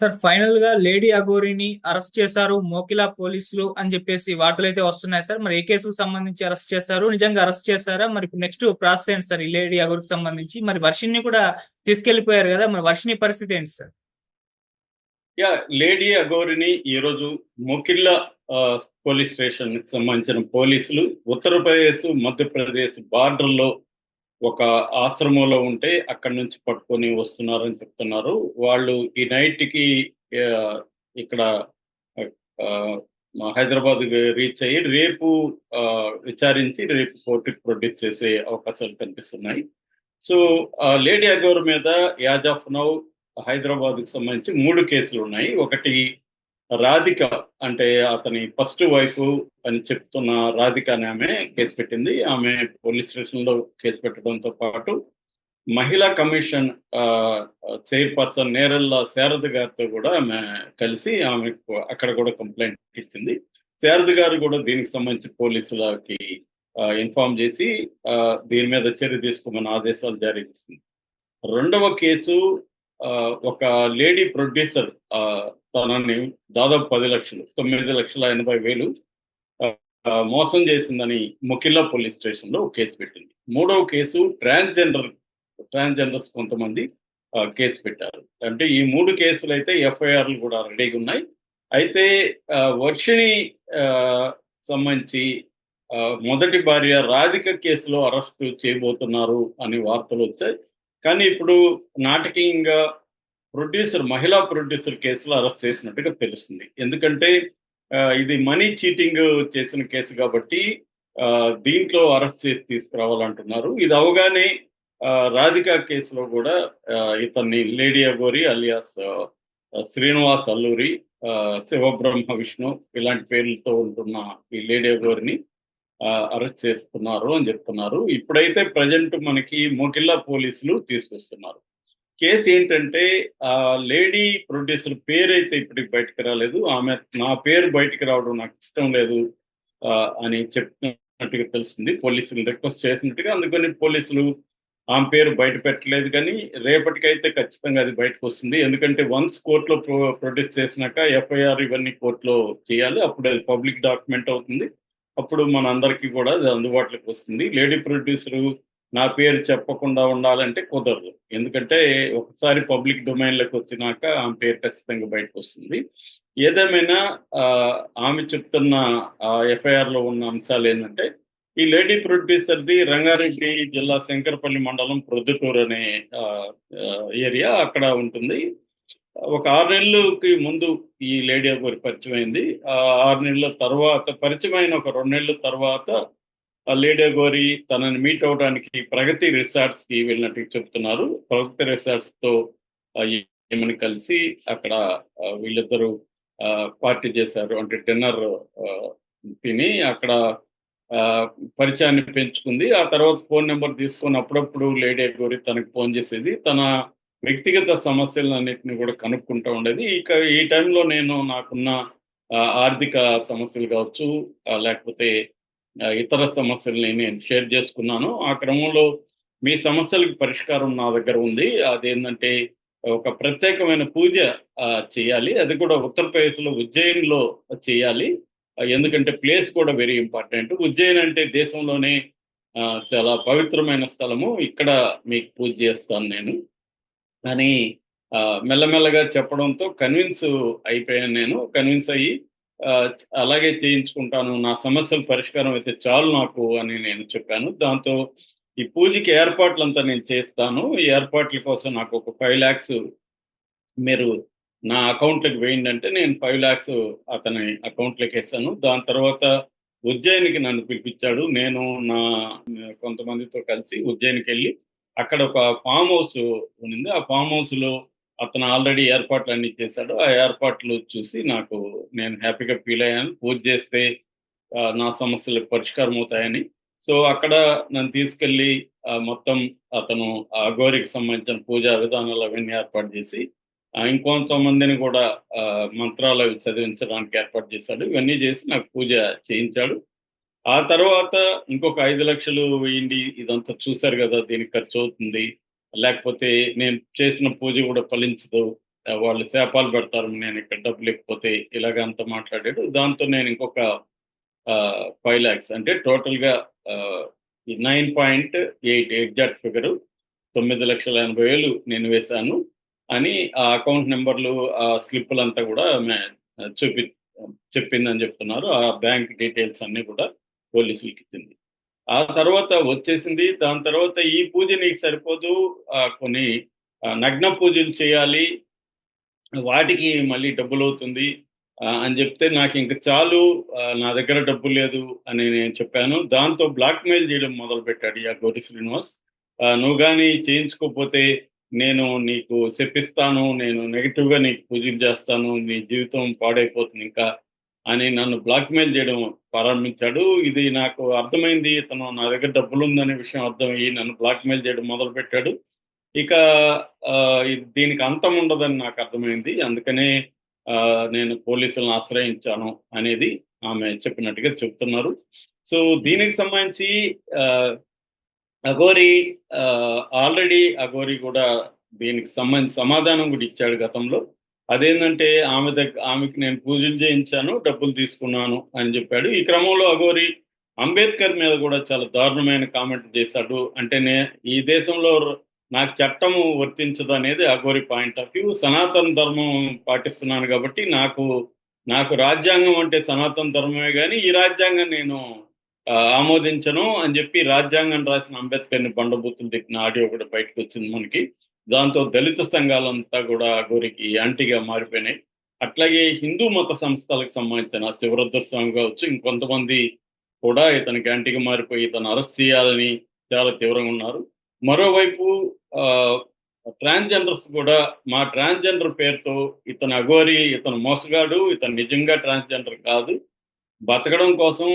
Sir final గా lady అఘోరిని arrest చేశారు మోకిలా పోలీసులు అని చెప్పేసి వార్తలైతే వస్తున్నాయి సార్. మరి ఏ కేసుకు సంబంధించి అరెస్ట్ చేశారు? నిజంగా అరెస్ట్ చేశారా? మరి ఇప్పుడు నెక్స్ట్ ప్రాసెస్ ఏంటి సార్ ఈ లేడీ అఘోరికి సంబంధించి? మరి వర్షిని కూడా తీసుకెళ్లిపోయారు కదా, మరి వర్షిని పరిస్థితి ఏంటి సార్? లేడీ అఘోరిని ఈరోజు మొకిల్లా పోలీస్ స్టేషన్ కి సంబంధించిన పోలీసులు ఉత్తరప్రదేశ్ మధ్యప్రదేశ్ బార్డర్లో ఒక ఆశ్రమంలో ఉంటే అక్కడి నుంచి పట్టుకొని వస్తున్నారని చెప్తున్నారు. వాళ్ళు ఈ నైట్ కి ఆ, ఇక్కడ ఆ, హైదరాబాద్ రీచ్ అయ్యి రేపు ఆ, విచారించి రేపు కోర్టుకి ప్రొడ్యూస్ చేసే అవకాశాలు కనిపిస్తున్నాయి. సో లేడీ అగౌర్ మీద యాజ్ ఆఫ్ నౌ హైదరాబాద్ కి సంబంధించి 3 కేసులు ఉన్నాయి. ఒకటి రాధిక, అంటే అతని ఫస్ట్ వైఫ్ అని చెప్తున్న రాధిక అనే ఆమె కేసు పెట్టింది. ఆమె పోలీస్ స్టేషన్ లో కేసు పెట్టడంతో పాటు మహిళా కమిషన్ చైర్పర్సన్ నేరల్ల శారద గారితో కూడా ఆమె కలిసి ఆమె అక్కడ కూడా కంప్లైంట్ ఇచ్చింది. శారద గారు కూడా దీనికి సంబంధించి పోలీసులకి ఇన్ఫార్మ్ చేసి దీని మీద చర్య తీసుకోమని ఆదేశాలు జారీ చేసింది. రెండవ కేసు ఒక లేడీ ప్రొడ్యూసర్ తనని దాదాపు 10 లక్షలు 9,80,000 మోసం చేసిందని మొకిల్లా పోలీస్ స్టేషన్ లో కేసు పెట్టింది. మూడవ కేసు ట్రాన్స్జెండర్స్ కొంతమంది కేసు పెట్టారు. అంటే ఈ 3 కేసులు అయితే ఎఫ్ఐఆర్లు కూడా రెడీగా ఉన్నాయి. అయితే వర్షిణి సంబంధించి మొదటి భార్య రాధిక కేసులో అరెస్ట్ చేయబోతున్నారు అని వార్తలు వచ్చాయి. కానీ ఇప్పుడు నాటకీయంగా మహిళా ప్రొడ్యూసర్ కేసులో అరెస్ట్ చేసినట్టుగా తెలుస్తుంది. ఎందుకంటే ఇది మనీ చీటింగ్ చేసిన కేసు కాబట్టి దీంట్లో అరెస్ట్ చేసి తీసుకురావాలంటున్నారు. ఇది అవగానే రాధిక కేసులో కూడా ఇతన్ని లేడీ అఘోరి అలియాస్ శ్రీనివాస్ అల్లూరి, శివబ్రహ్మ విష్ణు ఇలాంటి పేర్లతో ఉంటున్న ఈ లేడీ అఘోరిని అరెస్ట్ చేస్తున్నారు అని చెప్తున్నారు. ఇప్పుడైతే ప్రజెంట్ మనకి మోకిల్లా పోలీసులు తీసుకొస్తున్నారు. కేసు ఏంటంటే లేడీ ప్రొడ్యూసర్ పేరైతే ఇప్పటికి బయటకు రాలేదు. ఆమె నా పేరు బయటకు రావడం నాకు ఇష్టం లేదు అని చెప్పినట్టుగా తెలిసింది. పోలీసులు రిక్వెస్ట్ చేసినట్టుగా, అందుకని పోలీసులు ఆమె పేరు బయట పెట్టలేదు. కానీ రేపటికైతే ఖచ్చితంగా అది బయటకు వస్తుంది. ఎందుకంటే వన్స్ కోర్టులో ప్రొడ్యూస్ చేసినాక ఎఫ్ఐఆర్ ఇవన్నీ కోర్టులో చేయాలి. అప్పుడు అది పబ్లిక్ డాక్యుమెంట్ అవుతుంది. అప్పుడు మన అందరికీ కూడా అది అందుబాటులోకి వస్తుంది. లేడీ ప్రొడ్యూసరు నా పేరు చెప్పకుండా ఉండాలంటే కుదరదు. ఎందుకంటే ఒకసారి పబ్లిక్ డొమైన్లోకి వచ్చినాక ఆమె పేరు ఖచ్చితంగా బయటకు వస్తుంది. ఏదేమైనా ఆమె చెప్తున్న ఎఫ్ఐఆర్ లో ఉన్న అంశాలు ఏంటంటే, ఈ లేడీ ప్రొడ్యూసర్ది రంగారెడ్డి జిల్లా శంకరపల్లి మండలం ప్రొద్దుటూరు అనే ఏరియా అక్కడ ఉంటుంది. ఒక 6 నెలలకి ముందు ఈ లేడీ అఘోరి పరిచయం అయింది. 6 నెలల తర్వాత పరిచయం అయిన ఒక 2 నెలల తర్వాత ఆ లేడీ అఘోరి తనని మీట్ అవడానికి ప్రగతి రిసార్ట్స్ కి వెళ్ళినట్టు చెప్తున్నారు. ప్రగతి రిసార్ట్స్ తో ఈమెను కలిసి అక్కడ వీళ్ళిద్దరూ పార్టీ చేశారు. అంటే డిన్నర్ తిని అక్కడ పరిచయాన్ని పెంచుకుంది. ఆ తర్వాత ఫోన్ నెంబర్ తీసుకొని అప్పుడప్పుడు లేడీ అఘోరి తనకు ఫోన్ చేసేది. తన వ్యక్తిగత సమస్యలన్నింటినీ కూడా కనుక్కుంటూ ఉండేది. ఇక ఈ టైంలో నేను నాకున్న ఆర్థిక సమస్యలు కావచ్చు, లేకపోతే ఇతర సమస్యల్ని నేను షేర్ చేసుకున్నాను. ఆ క్రమంలో మీ సమస్యలకు పరిష్కారం నా దగ్గర ఉంది. అదేంటంటే ఒక ప్రత్యేకమైన పూజ చేయాలి. అది కూడా ఉత్తరప్రదేశ్లో ఉజ్జయిన్లో చేయాలి. ఎందుకంటే ప్లేస్ కూడా వెరీ ఇంపార్టెంట్. ఉజ్జయిన్ అంటే దేశంలోనే చాలా పవిత్రమైన స్థలము. ఇక్కడ మీకు పూజ చేస్తాను నేను అని మెల్లమెల్లగా చెప్పడంతో అయిపోయాను. నేను కన్విన్స్ అయ్యి అలాగే చేయించుకుంటాను, నా సమస్యల పరిష్కారం అయితే చాలు నాకు అని నేను చెప్పాను. దాంతో ఈ పూజకి ఏర్పాట్లంతా నేను చేస్తాను, ఈ ఏర్పాట్ల కోసం నాకు ఒక 5 lakhs మీరు నా అకౌంట్లోకి వేయండి అంటే నేను 5 lakhs అతని అకౌంట్లోకి వేసాను. దాని తర్వాత ఉజ్జయినికి నన్ను పిలిపించాడు. నేను నా కొంతమందితో కలిసి ఉజ్జయినికి వెళ్ళి అక్కడ ఒక ఫామ్ హౌస్ ఉంది. ఆ ఫామ్ హౌస్ లో అతను ఆల్రెడీ ఏర్పాట్లు అన్ని చేశాడు. ఆ ఏర్పాట్లు చూసి నేను హ్యాపీగా ఫీల్ అయ్యాను. పూజ చేస్తే నా సమస్యలకు పరిష్కారం అవుతాయని. సో అక్కడ నన్ను తీసుకెళ్లి మొత్తం అతను ఆ అఘోరికి సంబంధించిన పూజా విధానాలు అవన్నీ ఏర్పాటు చేసి ఇంకొంతమందిని కూడా మంత్రాలు అవి చదివించడానికి ఏర్పాటు చేశాడు. ఇవన్నీ చేసి నాకు పూజ చేయించాడు. ఆ తర్వాత ఇంకొక 5 లక్షలు వేయండి, ఇదంతా చూశారు కదా, దీనికి ఖర్చు అవుతుంది, లేకపోతే నేను చేసిన పూజ కూడా ఫలించదు వాళ్ళు శాపాలు పెడతారు నేను ఇక్కడ డబ్బులు ఇవ్వకపోతే ఇలాగ అంతా మాట్లాడాడు. దాంతో నేను ఇంకొక 5,00,000 అంటే టోటల్‌గా ఆహ్, 9.8 ఎగ్జాక్ట్ ఫిగరు 9,80,000 నేను వేశాను అని ఆ అకౌంట్ నంబర్‌లు, ఆ స్లిప్పులంతా గూడా చూపి చెప్పిందని చెప్తున్నారు. ఆ బ్యాంక్ డీటెయిల్స్ అన్నీ కూడా పోలీసులకిచ్చింది. ఆ తర్వాత వచ్చేసింది. దాని తర్వాత ఈ పూజ నీకు సరిపోదు. కొన్ని నగ్న పూజలు చేయాలి. వాటికి మళ్ళీ డబ్బులవుతుంది అని జెప్తే నాకింక చాలు, నా దగ్గర డబ్బు లేదు అని నేను చెప్పాను. దాంతో బ్లాక్‌మెయిల్ జేయడం మొదలుపెట్టాడు ఈ గౌరి శ్రీనివాస్. "నువ్వు గాని చేయించుకోకపోతే నేను నీకు శపిస్తాను. నేను నెగెటివ్‌గా నీకు పూజలు జేస్తాను. నీ జీవితం పాడైపోతుందింకా" అని నన్ను బ్లాక్‌మెయిల్ జేయడం ప్రారంభించాడు. ఇది నాకు అర్థమైంది. ఇతను నా దగ్గర డబ్బులుందనే విషయం అర్థమయ్యి నన్ను బ్లాక్‌మెయిల్ జేయడం మొదలుపెట్టాడు. ఇక దీనికి అంతం ఉండదని నాకర్థమైంది. అందుకనే నేను పోలీసులను ఆశ్రయించాను అనేది ఆమె చెప్పినట్టుగా చెప్తున్నారు. సో, దీనికి సంబంధించి ఆహ్, అఘోరి ఆల్రెడీ అఘోరి గూడా దీనికి సంబంధించి సమాధానం గూడా ఇచ్చాడు గతంలో. అదేందంటే ఆమెకి నేను పూజలు చేయించాను, డబ్బులు తీసుకున్నాను అని జెప్పాడు. ఈ క్రమంలో అఘోరి అంబేద్కర్ మీద గూడా చాలా దారుణమైన కామెంట్ చేశాడు. అంటే ఈ దేశంలో నాకు చట్టము వర్తించదనేది అఘోరి పాయింట్ ఆఫ్ వ్యూ. సనాతన ధర్మం పాటిస్తున్నాను గాబట్టి నాకు రాజ్యాంగం అంటే సనాతన ధర్మమే గాని, ఈ రాజ్యాంగం నేను ఆమోదించను అని జెప్పి రాజ్యాంగం రాసిన అంబేద్కర్‌ని బండబూతులు తిట్టిన ఆడియో గూడా బయటకొచ్చింది మనకి. దాంతో దళిత సంఘాలంతా గూడా అఘోరికి యాంటీగా మారిపోయినాయి. అట్లాగే హిందూ మత సంస్థలకు సంబంధించిన శివరుద్ర స్వామి గావచ్చు, ఇంకొంతమంది కూడా ఇతనికి యాంటీగా మారిపోయి ఇతన్ని అరెస్ట్ చేయాలని చాలా తీవ్రంగా ఉన్నారు. మరోవైపు ఆహ్, ట్రాన్స్‌జెండర్స్ కూడా మా ట్రాన్స్‌జెండర్ పేరుతో ఇతను అఘోరి, ఇతను మోసగాడు, ఇతను నిజంగా ట్రాన్స్‌జెండర్ కాదు. బతకడం కోసం,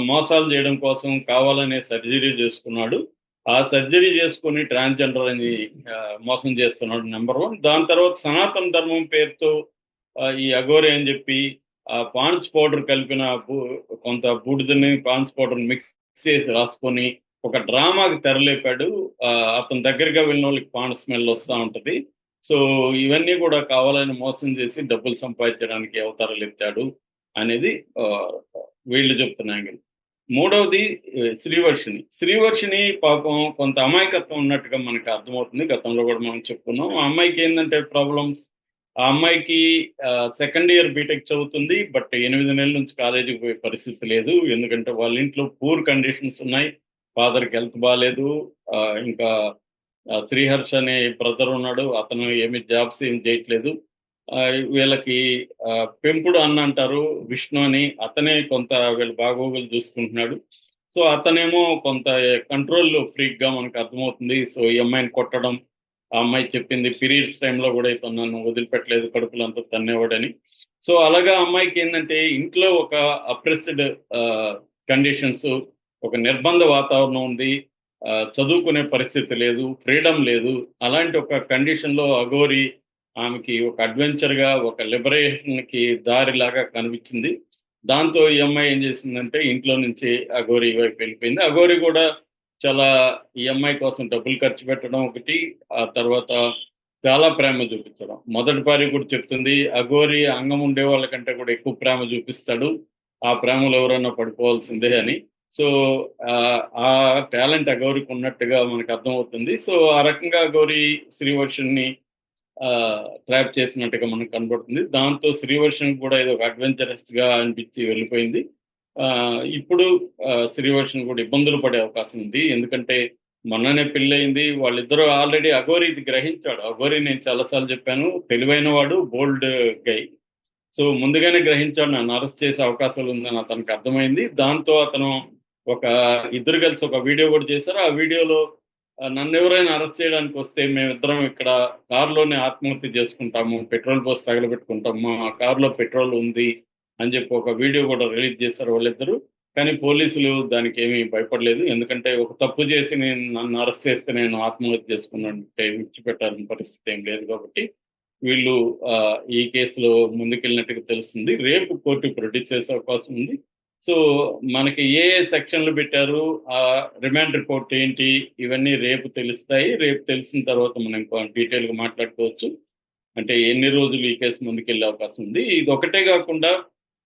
మోసాలు జేయడం కోసం కావాలనే సర్జరీ జేసుకున్నాడు. ఆ సర్జరీ జేసుకొని ట్రాన్స్‌జెండర్ అని మోసం జేస్తున్నాడు నంబర్ 1. దాని తర్వాత సనాతన ధర్మం పేరుతో ఈ అఘోరి అని జెప్పి పాండ్స్ పౌడర్ కలిపిన కొంత బూడిదని పాండ్స్ పౌడర్‌ని మిక్స్ చేసి రాసుకొని ఒక డ్రామాకి తెరలేపాడు. అతని దగ్గరగా వెళ్ళినోళ్ళకి పాండ్ స్మెల్ వస్తా ఉంటది. సో, ఇవన్నీ గూడా కావాలని మోసం జేసి డబ్బులు సంపాదించడానికి అవతారాలెత్తాడు అనేది ఆహ్, వీళ్ళు చెప్తున్న యాంగిల్. మూడవది శ్రీవర్షిణి. శ్రీవర్షిణి పాపం కొంత అమాయకత్వం ఉన్నట్టుగా మనకు అర్థమవుతుంది. గతంలో గూడా మనం చెప్పుకున్నాం. ఆ అమ్మాయికేందంటే ప్రాబ్లమ్స్, ఆ అమ్మాయికి సెకండ్ ఇయర్ బీటెక్ చదువుతుంది. బట్ 8 నెలల నుంచి కాలేజీకి పోయే పరిస్థితి లేదు. ఎందుకంటే వాళ్ళ ఇంట్లో పూర్ కండిషన్స్ ఉన్నాయి. ఫాదర్‌కి హెల్త్ బాలేదు. ఇంకా శ్రీహర్ష్ అనే బ్రదర్ ఉన్నాడు. అతను జాబ్స్ ఏమి చేయట్లేదు. వీళ్ళకి పెంపుడు అన్న అంటారు విష్ణు అని. అతనే కొంత వీళ్ళ బాగోగులు చూసుకుంటున్నాడు. సో, అతనేమో కొంత కంట్రోల్ ఫ్రీక్‌గా మనకు అర్థమవుతుంది. సో, ఈ అమ్మాయిని కొట్టడం, ఆ అమ్మాయి చెప్పింది పీరియడ్స్ టైమ్‌లో గూడా ఇతను నన్ను వదిలిపెట్టలేదు కడుపులో అంతా తన్నేవాడని. సో, అలాగా అమ్మాయికేందంటే ఇంట్లో ఒక అప్రెస్డ్ ఆహ్, కండిషన్స్, ఒక నిర్బంధ వాతావరణం ఉంది. చదువుకునే పరిస్థితి లేదు. ఫ్రీడమ్ లేదు. అలాంటి ఒక కండిషన్‌లో అఘోరి ఆమెకి ఒక అడ్వెంచర్‌గా, ఒక లిబరేషన్‌కి దారిలాగా కనిపించింది. దాంతో ఈ అమ్మాయి ఏం చేసిందంటే ఇంట్లో నుంచి అఘోరి వైపు వెళ్ళిపోయింది. అఘోరి కూడా చాలా ఈ అమ్మాయి కోసం డబ్బులు ఖర్చు పెట్టడం ఒకటి, ఆ తర్వాత చాలా ప్రేమ చూపించడం. మొదటి భార్య కూడా చెప్తుంది, "అఘోరి అంగం ఉండే వాళ్ళకంటే కూడా ఎక్కువ ప్రేమ చూపిస్తాడు. ఆ ప్రేమలో ఎవరైనా పడిపోవాల్సిందే" అని. సో, ఆ టాలెంట్ అఘోరికి ఉన్నట్టుగా మనకు అర్థమవుతుంది. సో, ఆ రకంగా అఘోరి శ్రీవర్షిణిని ట్రాప్ చేసినట్టుగా మనకు కనబడుతుంది. దాంతో శ్రీవర్షిణికి కూడా ఏదో ఒక అడ్వెంచరస్‌గా అనిపించి వెళ్ళిపోయింది. ఇప్పుడు శ్రీవర్షిణి కూడా ఇబ్బందులు పడే అవకాశం ఉంది. ఎందుకంటే మొన్ననే పెళ్లయింది. వాళ్ళిద్దరూ ఆల్రెడీ అఘోరి ఇది గ్రహించాడు. అఘోరి నేను చాలా సార్లు చెప్పాను. తెలివైన వాడు, బోల్డ్ గై. సో, ముందుగానే గ్రహించాడు నన్ను అరెస్ట్ చేసే అవకాశాలుందని అతనికి అర్థమైంది. దాంతో అతను ఒక ఇద్దరు కలిసి ఒక వీడియో కూడా చేశారు. ఆ వీడియోలో నన్నెవరైనా అరెస్ట్ చేయడానికొస్తే మేమిద్దరం ఇక్కడ కారులోనే ఆత్మహత్య చేసుకుంటాము. పెట్రోల్ పోసి తగలబెట్టుకుంటాము. మా కారులో పెట్రోల్ ఉంది అని చెప్పి ఒక వీడియో కూడా రిలీజ్ చేశారు వాళ్ళిద్దరూ. కానీ పోలీసులు దానికేమీ భయపడలేదు. ఎందుకంటే ఒక తప్పు చేసి నన్ను అరెస్ట్ చేస్తే నేను ఆత్మహత్య చేసుకున్నట్టే విడిచిపెట్టాల్సిన పరిస్థితి ఏం లేదు కాబట్టి వీళ్ళు ఈ కేసులో ముందుకెళ్ళినట్టుగా తెలుస్తుంది. రేపు కోర్టుకి ప్రొడ్యూస్ చేసే అవకాశం ఉంది. సో, మనకి ఏ సెక్షన్‌లు పెట్టారు, రిమాండ్ రిపోర్ట్ ఏంటి, ఇవన్నీ రేపు తెలుస్తాయి. రేపు తెలిసిన తర్వాత మనం ఇంకా డీటెయిల్‌గా మాట్లాడుకోవచ్చు. అంటే ఎన్ని రోజులు ఈ కేసు ముందుకెళ్ళే అవకాశం ఉంది. ఇది ఒకటే కాకుండా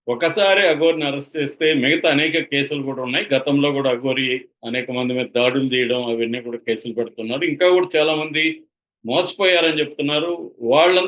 ఒకసారి అఘోరిని అరెస్ట్ చేస్తే మిగతా అనేక కేసులు కూడా ఉన్నాయి. గతంలో కూడా అఘోరి అనేక మంది మీద దాడులు చేయడం అవన్నీ కూడా కేసులు పెడుతున్నారు. ఇంకా కూడా చాలా మంది మోసపోయారని చెప్తున్నారు. వాళ్ళంతా